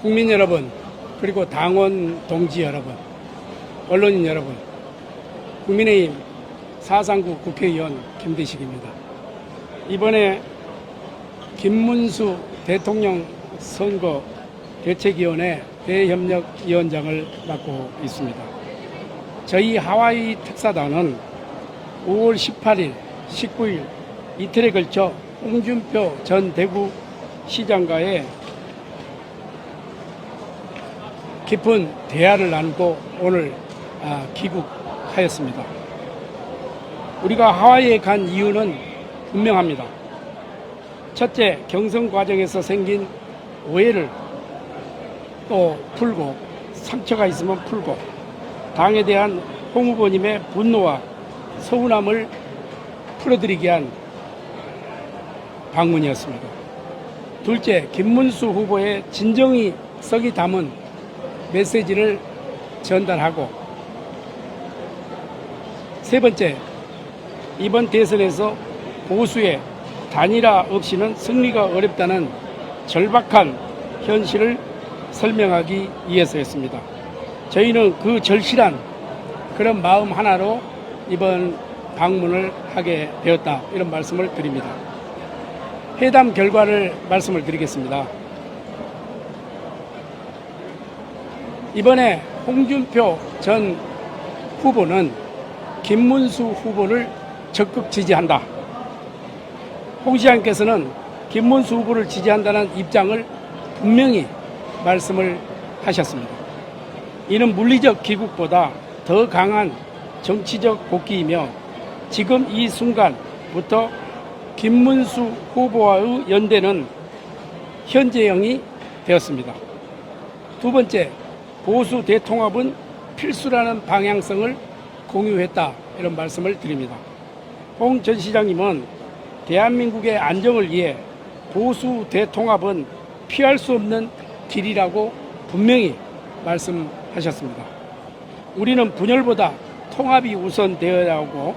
국민 여러분, 그리고 당원 동지 여러분, 언론인 여러분, 국민의힘 사상구 국회의원 김대식입니다. 이번에 김문수 대통령 선거 대책위원회 대협력위원장을 맡고 있습니다. 저희 하와이 특사단은 5월 18일, 19일 이틀에 걸쳐 홍준표 전 대구시장과의 깊은 대화를 나누고 오늘 귀국하였습니다. 우리가 하와이에 간 이유는 분명합니다. 첫째, 경선 과정에서 생긴 오해를 또 풀고, 상처가 있으면 풀고, 당에 대한 홍 후보님의 분노와 서운함을 풀어드리기 위한 방문이었습니다. 둘째, 김문수 후보의 진정이 썩이 담은 메시지를 전달하고, 세 번째, 이번 대선에서 보수의 단일화 없이는 승리가 어렵다는 절박한 현실을 설명하기 위해서였습니다. 저희는 그 절실한 그런 마음 하나로 이번 방문을 하게 되었다, 이런 말씀을 드립니다. 회담 결과를 말씀을 드리겠습니다. 이번에 홍준표 전 후보는 김문수 후보를 적극 지지한다. 홍 시장께서는 김문수 후보를 지지한다는 입장을 분명히 말씀을 하셨습니다. 이는 물리적 귀국보다 더 강한 정치적 복귀이며 지금 이 순간부터 김문수 후보와의 연대는 현재형이 되었습니다. 두 번째, 보수 대통합은 필수라는 방향성을 공유했다, 이런 말씀을 드립니다. 홍 전 시장님은 대한민국의 안정을 위해 보수 대통합은 피할 수 없는 길이라고 분명히 말씀하셨습니다. 우리는 분열보다 통합이 우선되어야 하고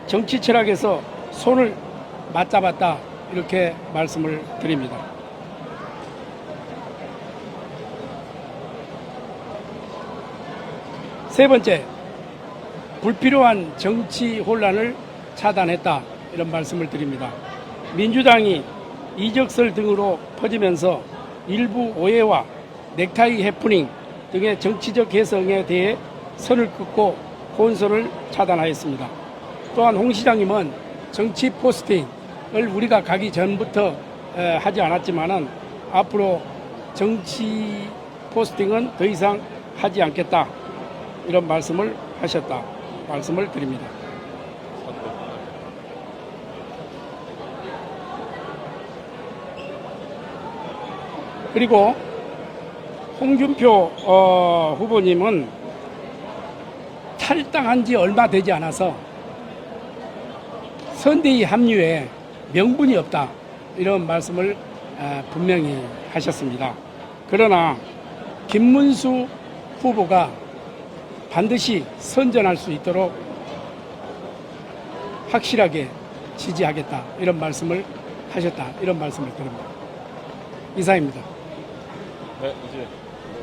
정치 철학에서 손을 맞잡았다, 이렇게 말씀을 드립니다. 세 번째, 불필요한 정치 혼란을 차단했다, 이런 말씀을 드립니다. 민주당이 이적설 등으로 퍼지면서 일부 오해와 넥타이 해프닝 등의 정치적 개성에 대해 선을 긋고 혼선을 차단하였습니다. 또한 홍 시장님은 정치 포스팅을 우리가 가기 전부터 하지 않았지만은 앞으로 정치 포스팅은 더 이상 하지 않겠다, 이런 말씀을 하셨다, 말씀을 드립니다. 그리고 홍준표 후보님은 탈당한 지 얼마 되지 않아서 선대위 합류에 명분이 없다, 이런 말씀을 분명히 하셨습니다. 그러나 김문수 후보가 반드시 선전할 수 있도록 확실하게 지지하겠다, 이런 말씀을 하셨다, 이런 말씀을 드립니다. 이상입니다. 네, 이제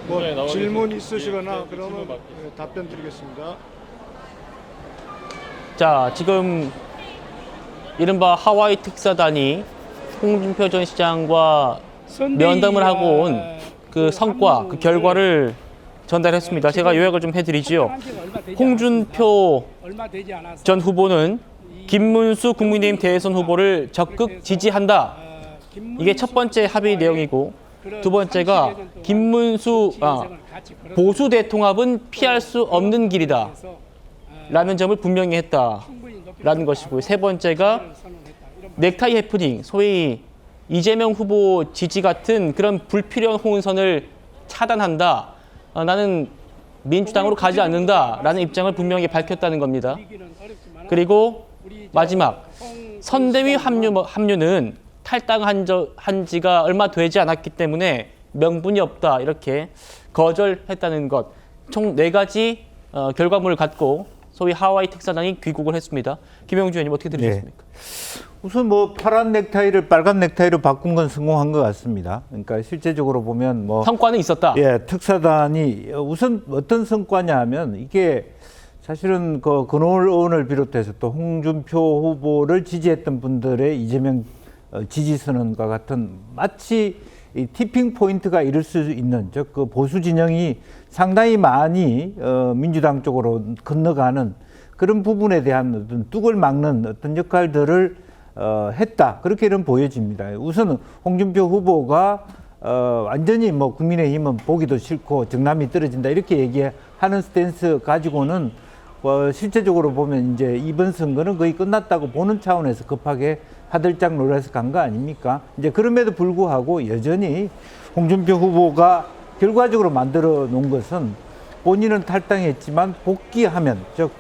뭐 질문 있으시거나 그러면 답변 드리겠습니다. 자, 지금 이른바 하와이 특사단이 홍준표 전 시장과 면담을 하고 온 그 성과, 그 결과를 전달했습니다. 제가 요약을 좀 해드리지요. 홍준표 전 후보는 김문수 국민의힘 대선 후보를 적극 지지한다. 이게 첫 번째 합의 내용이고, 두 번째가 보수 대통합은 피할 수 없는 길이다 라는 점을 분명히 했다라는 것이고요. 세 번째가 넥타이 해프닝, 소위 이재명 후보 지지 같은 그런 불필요한 혼선을 차단한다. 나는 민주당으로 가지 않는다라는 입장을 분명히 밝혔다는 겁니다. 그리고 마지막, 선대위 합류는 탈당한 지가 얼마 되지 않았기 때문에 명분이 없다, 이렇게 거절했다는 것. 총 4가지 결과물을 갖고 소위 하와이 특사단이 귀국을 했습니다. 김영주 의원님 어떻게 들으셨습니까? 우선 뭐 파란 넥타이를 빨간 넥타이로 바꾼 건 성공한 것 같습니다. 그러니까 실제적으로 보면 뭐 성과는 있었다. 예, 특사단이 우선 어떤 성과냐 하면 이게 사실은 그 근호을 의원을 비롯해서 또 홍준표 후보를 지지했던 분들의 이재명 지지 선언과 같은 마치 이 티핑 포인트가 이룰 수 있는 즉 그 보수 진영이 상당히 많이 민주당 쪽으로 건너가는 그런 부분에 대한 어떤 뚝을 막는 어떤 역할들을 했다 그렇게는 보여집니다. 우선은 홍준표 후보가 완전히 뭐 국민의힘은 보기도 싫고 정남이 떨어진다 이렇게 얘기하는 스탠스 가지고는 실제적으로 보면 이제 이번 선거는 거의 끝났다고 보는 차원에서 급하게 화들짝 놀라서 간 거 아닙니까? 이제 그럼에도 불구하고 여전히 홍준표 후보가 결과적으로 만들어 놓은 것은 본인은 탈당했지만 복귀하면 즉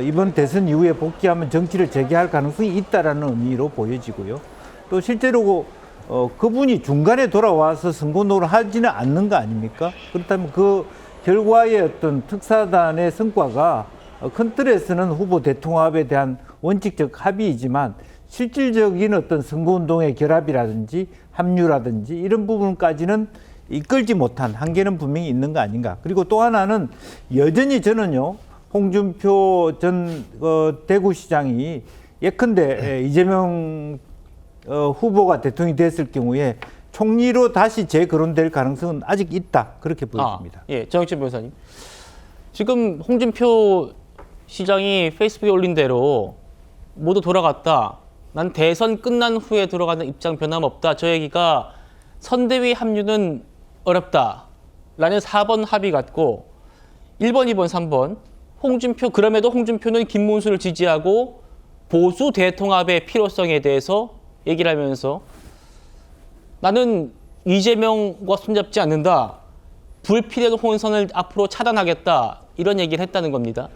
이번 대선 이후에 복귀하면 정치를 재개할 가능성이 있다라는 의미로 보여지고요. 또 실제로 그분이 중간에 돌아와서 선거노를 하지는 않는 거 아닙니까? 그렇다면 그 결과의 어떤 특사단의 성과가 큰 틀에서는 후보 대통합에 대한 원칙적 합의이지만 실질적인 어떤 선거운동의 결합이라든지 합류라든지 이런 부분까지는 이끌지 못한 한계는 분명히 있는 거 아닌가. 그리고 또 하나는 여전히 저는요, 홍준표 전 대구시장이 예컨대 이재명 후보가 대통령이 됐을 경우에 총리로 다시 재거론될 가능성은 아직 있다. 그렇게 보여집니다. 예, 정혁진 변호사님. 지금 홍준표 시장이 페이스북에 올린 대로 모두 돌아갔다. 난 대선 끝난 후에 들어가는 입장 변함없다. 저 얘기가 선대위 합류는 어렵다. 라는 4번 합의 같고 1번, 2번, 3번 홍준표 그럼에도 홍준표는 김문수를 지지하고 보수 대통합의 필요성에 대해서 얘기를 하면서 나는 이재명과 손잡지 않는다. 불필요한 혼선을 앞으로 차단하겠다. 이런 얘기를 했다는 겁니다.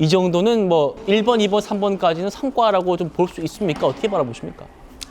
이 정도는 뭐 1번, 2번, 3번까지는 성과라고 좀 볼 수 있습니까? 어떻게 바라보십니까?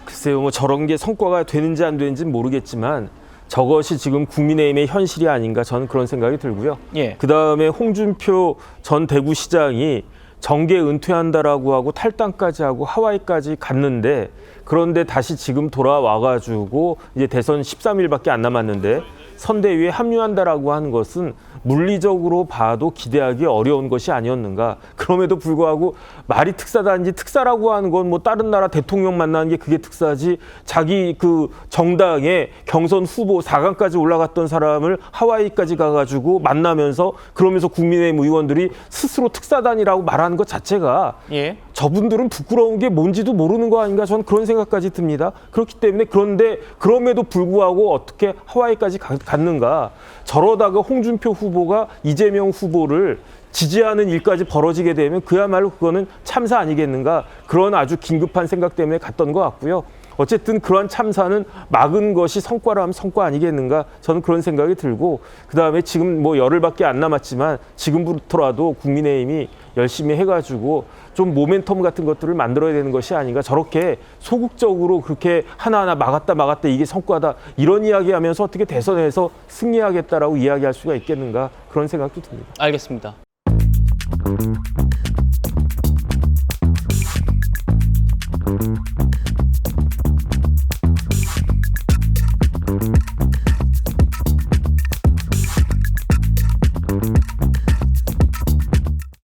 글쎄요, 뭐 저런 게 성과가 되는지 안 되는지는 모르겠지만 저것이 지금 국민의힘의 현실이 아닌가 저는 그런 생각이 들고요. 예. 그다음에 홍준표 전 대구시장이 정계 은퇴한다라고 하고 탈당까지 하고 하와이까지 갔는데 그런데 다시 지금 돌아와가지고 이제 대선 13일밖에 안 남았는데 선대위에 합류한다라고 하는 것은 물리적으로 봐도 기대하기 어려운 것이 아니었는가. 그럼에도 불구하고 말이 특사단지 특사라고 하는 건 뭐 다른 나라 대통령 만나는 게 그게 특사지 자기 그 정당의 경선 후보 4강까지 올라갔던 사람을 하와이까지 가가지고 만나면서 그러면서 국민의힘 의원들이 스스로 특사단이라고 말하는 것 자체가 예. 저분들은 부끄러운 게 뭔지도 모르는 거 아닌가 저는 그런 생각까지 듭니다. 그렇기 때문에 그런데 그럼에도 불구하고 어떻게 하와이까지 갔는가. 저러다가 홍준표 후보가 이재명 후보를 지지하는 일까지 벌어지게 되면 그야말로 그거는 참사 아니겠는가. 그런 아주 긴급한 생각 때문에 갔던 것 같고요. 어쨌든 그러한 참사는 막은 것이 성과라면 성과 아니겠는가. 저는 그런 생각이 들고 그다음에 지금 뭐 열흘밖에 안 남았지만 지금부터라도 국민의힘이 열심히 해가지고 좀 모멘텀 같은 것들을 만들어야 되는 것이 아닌가. 저렇게 소극적으로 그렇게 하나하나 막았다 이게 성과다. 이런 이야기하면서 어떻게 대선에서 승리하겠다라고 이야기할 수가 있겠는가. 그런 생각도 듭니다. 알겠습니다.